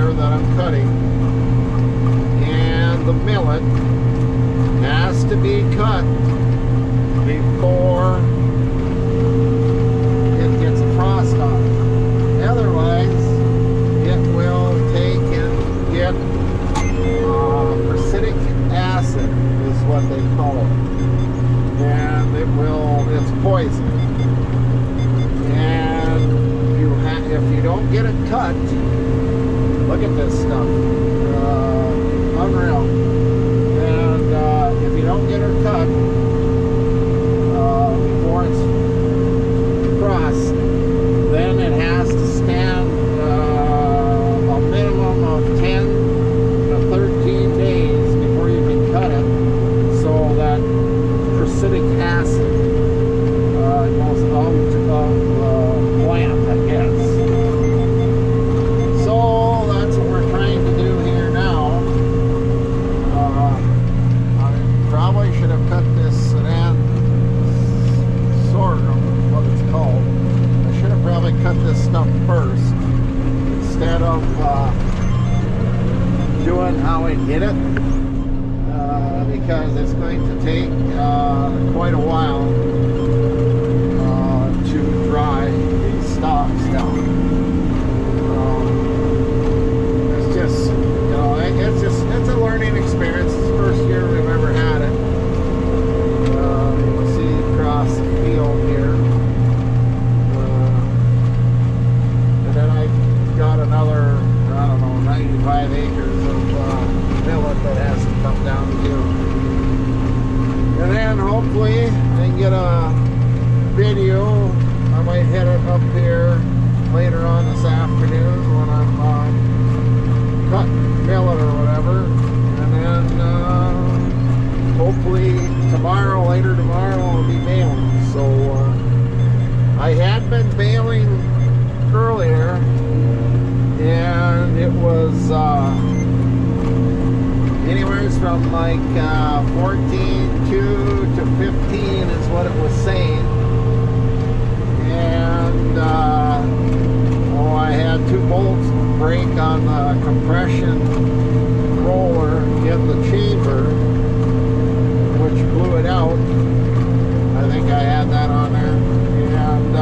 here that I'm cutting, and the millet has to be cut before it gets a frost on it. Otherwise, it will take and get prussic acid is what they call it, and it's poison. And if you don't get it cut, look at this stuff, unreal. And if you don't get her cut before it's frost, then it has to stand a minimum of 10 to 13 days before you can cut it, so that prussic acid goes out of the plant, I guess. So that's what we're trying to do here now. I probably should have cut this sedan sorghum, what it's called. I should have probably cut this stuff first instead of doing how I did it, because it's going to take quite a while to dry these stalks down. It's just, you know, it's a learning experience. It's the first year we've ever had it. You can see across the field here. And then I got another, I don't know, 95 acres of millet that has to come down too. And then hopefully I can get a video. I might head it up here later on this afternoon when I'm cutting millet or whatever. And then hopefully later tomorrow, I'll be baling. So I had been baling earlier, and it was anywhere from like 14.2 to 15 is what it was saying. And I had 2 bolts break on the compression roller in the chamber, which blew it out. I think I had that on there. And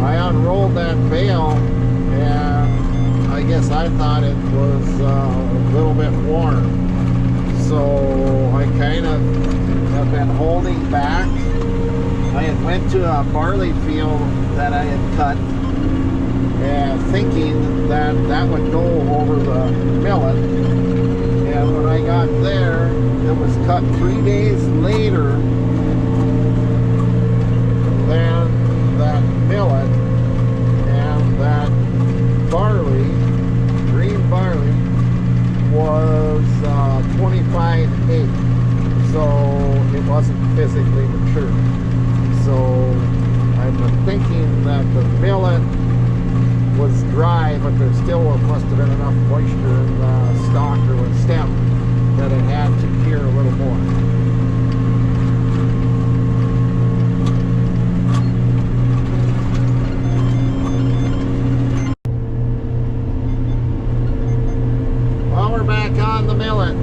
I unrolled that bale, and I guess I thought it was a little bit warm. So I kind of have been holding back. I had went to a barley field that I had cut, and thinking that that would go over the millet. And when I got there, it was cut 3 days later than that millet, and that barley, green barley, was 25.8, so it wasn't physically mature. So I've been thinking that the millet was dry, but there still must have been enough moisture in the stalk or the stem that it had to cure a little more. Well, we're back on the millet,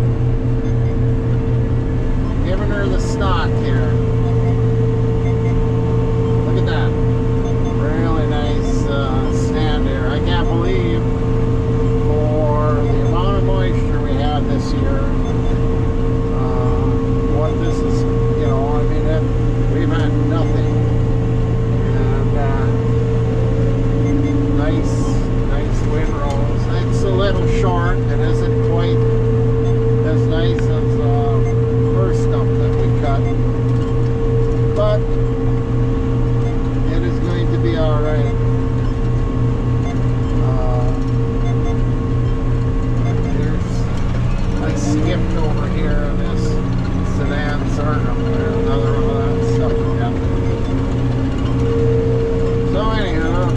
giving her the stalk here. Look at that. Really nice stand there. I can't believe for the amount of moisture we had this year, what this is, you know, I mean, we've had nothing. And nice windrows. It's a little short. It isn't quite as nice as the first stuff that we cut. But it is going to be alright. I skipped over here on this sedan sorghum. There's another one of that stuff. Yeah. So anyhow,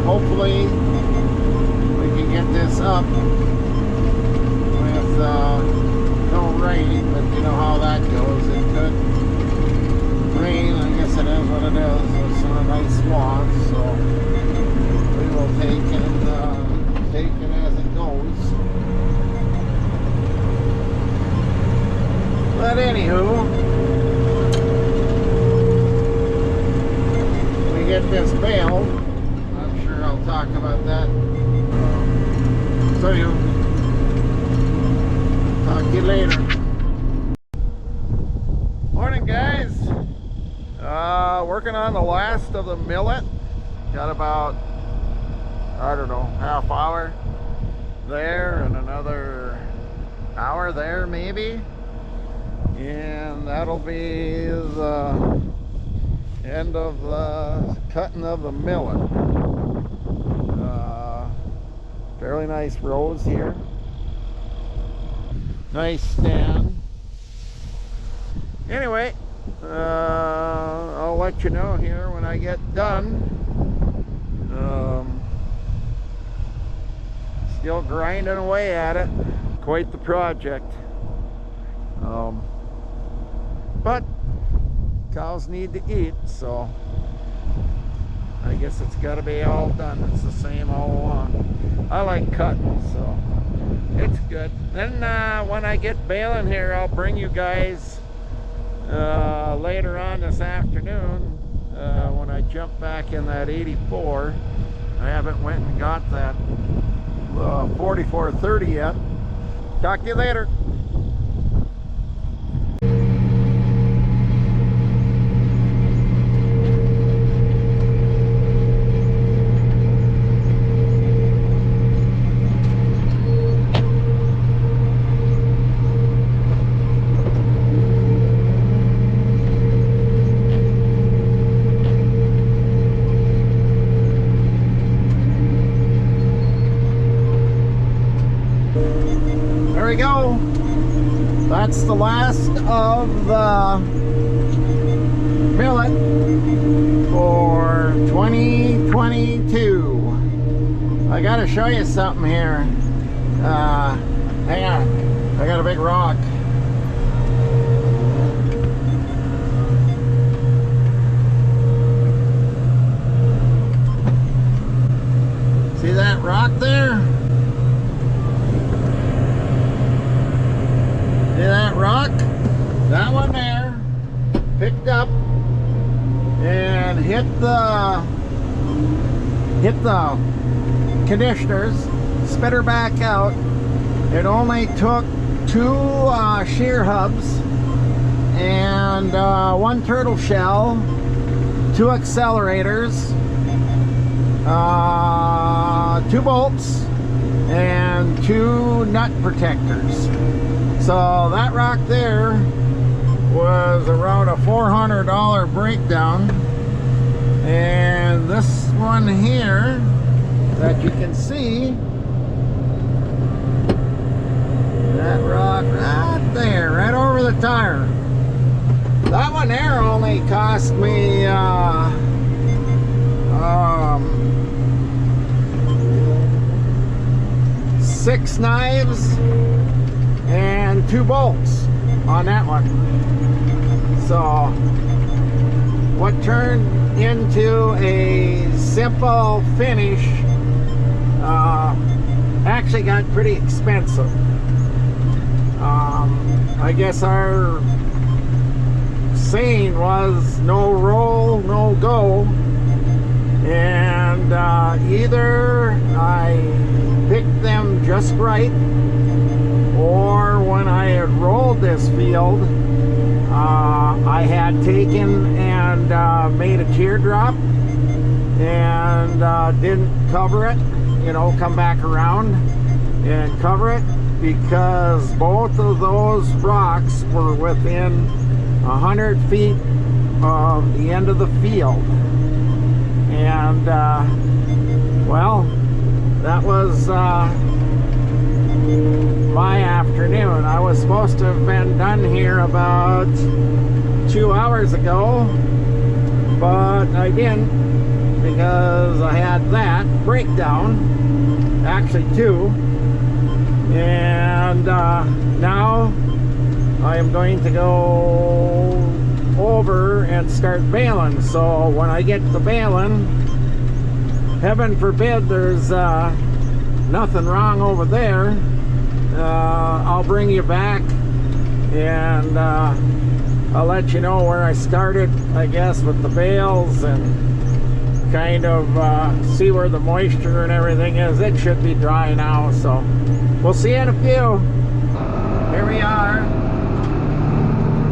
hopefully we can get this up with no rain, but you know how that goes. It could swaths, so we will take it as it goes. But anywho, we get this bale. I'm sure I'll talk about that. So talk to you later. Morning, guys. Working on the last of the millet. Got about, I don't know, half hour there and another hour there maybe, and that'll be the end of the cutting of the millet. Fairly nice rows here, nice stand. Anyway, I'll let you know here when I get done. Still grinding away at it. Quite the project. But cows need to eat, so I guess it's got to be all done. It's the same all along. I like cutting, so it's good. Then when I get baling here, I'll bring you guys later on this afternoon when I jump back in that 84. I haven't went and got that 4430 yet. Talk to you later. There we go. That's the last of the millet for 2022. I gotta show you something here. Hang on, I got a big rock. See that rock there? See that rock? That one there picked up and hit the conditioners, spit her back out. It only took 2 shear hubs and 1 turtle shell, 2 accelerators, 2 bolts, and 2 nut protectors. So that rock there was around a $400 breakdown, and this one here that you can see, that rock right there, right over the tire, that one there only cost me 6 knives and 2 bolts on that one. So what turned into a simple finish actually got pretty expensive. I guess our saying was no roll, no go, and either I picked them just right, or when I had rolled this field, I had taken and made a teardrop and didn't cover it, you know, come back around and cover it, because both of those rocks were within 100 feet of the end of the field. And well, that was my afternoon. I was supposed to have been done here about 2 hours ago, but I didn't, because I had that breakdown, actually 2, and now I am going to go over and start baling. So when I get to baling, heaven forbid there's nothing wrong over there, I'll bring you back and I'll let you know where I started, I guess, with the bales, and kind of see where the moisture and everything is. It should be dry now, so we'll see you in a few. Here we are,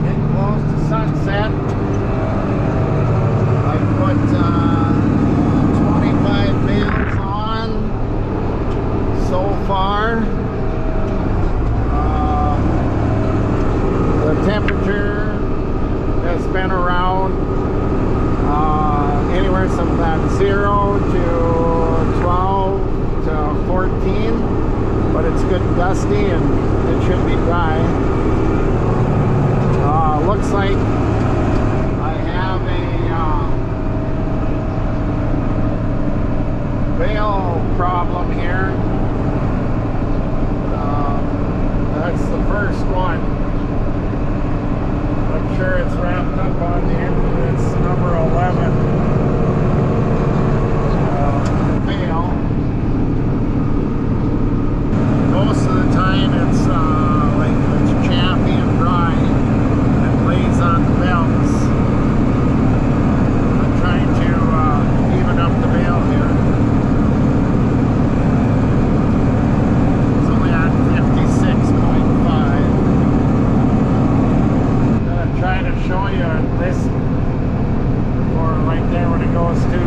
getting close to sunset. I put 25 bales on so far. The temperature has been around anywhere from that 0 to 12 to 14, but it's good and dusty and it should be dry. Looks like I have a bale problem here. That's the first one. I'm sure it's wrapped up on the end of this number 11 bale. Most of the time it's like it's chaffy and dry and lays on the belts. I'm trying to even up the bale here. It's only at 56.5. Trying to show you this, or right there when it goes to